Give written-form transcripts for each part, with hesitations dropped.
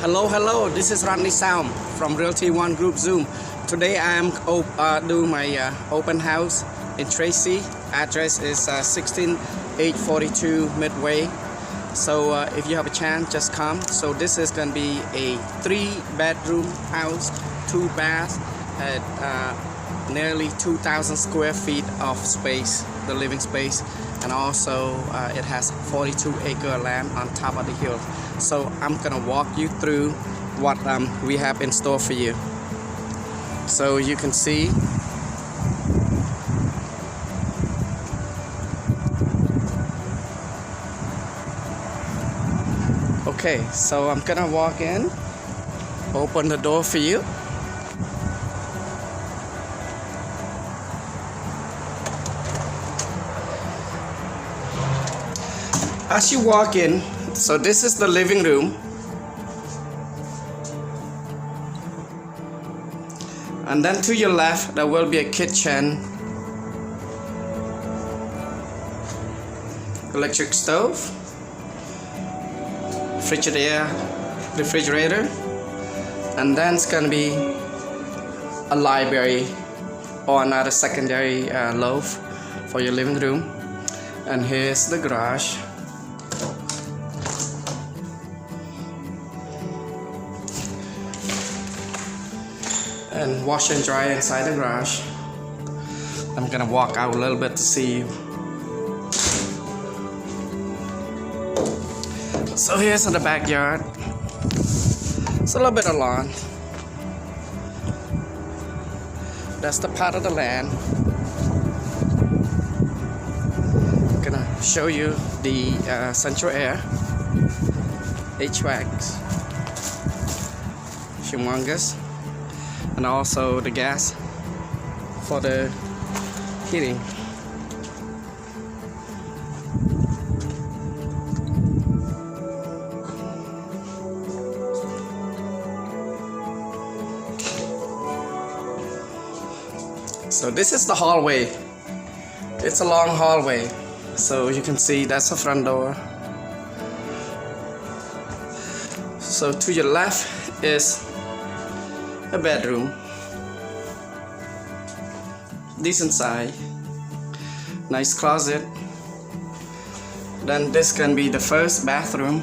Hello, this is Rodney Sound from Realty One Group Zoom. Today I am doing my open house in Tracy. Address is 16842 Midway. So if you have a chance, just come. So this is going to be a 3-bedroom house, 2 baths, at nearly 2,000 square feet of space, the living space, and also it has 42-acre land on top of the hill. So I'm gonna walk you through what we have in store for you. So you can see okay, so I'm gonna walk in, open the door for you. As you walk in, so this is the living room, and then to your left there will be a kitchen, electric stove, refrigerator, and then it's gonna be a library or another secondary loft for your living room. And here's the garage. And wash and dry inside the garage. I'm gonna walk out a little bit to see you. So here's in the backyard. It's a little bit of lawn. That's the part of the land. I'm gonna show you the central air, HVAC, humongous. And also the gas for the heating. So this is the hallway. It's a long hallway. So you can see that's the front door. So to your left is a bedroom, decent size, nice closet. Then this can be the first bathroom.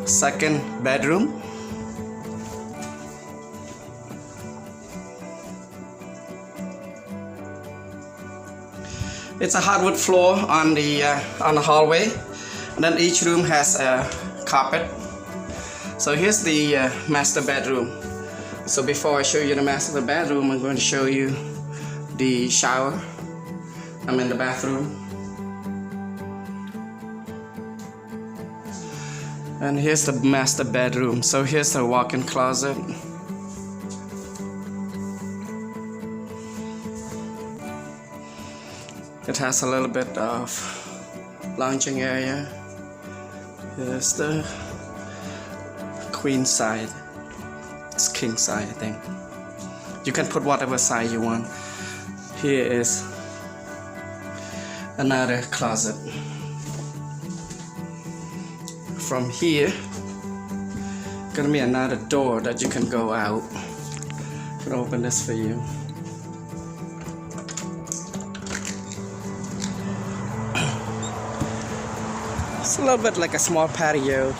Second bedroom. It's a hardwood floor on the hallway, and then each room has a carpet. So here's the master bedroom. So before I show you the master bedroom, I'm going to show you the shower. I'm in the bathroom, and here's the master bedroom. So here's the walk-in closet. It has a little bit of lounging area. Here's the queen side. It's king side, I think. You can put whatever side you want. Here is another closet. From here, gonna be another door that you can go out. I'm gonna open this for you. It's a little bit like a small patio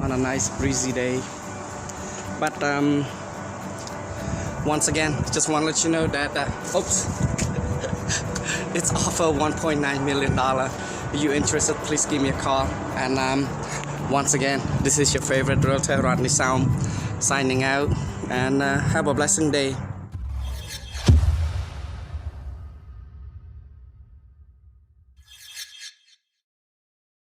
on a nice breezy day. But once again, just want to let you know that it's offer $1.9 million. If you're interested, please give me a call. And once again, this is your favorite realtor, Rodney Sound, signing out. And have a blessing day.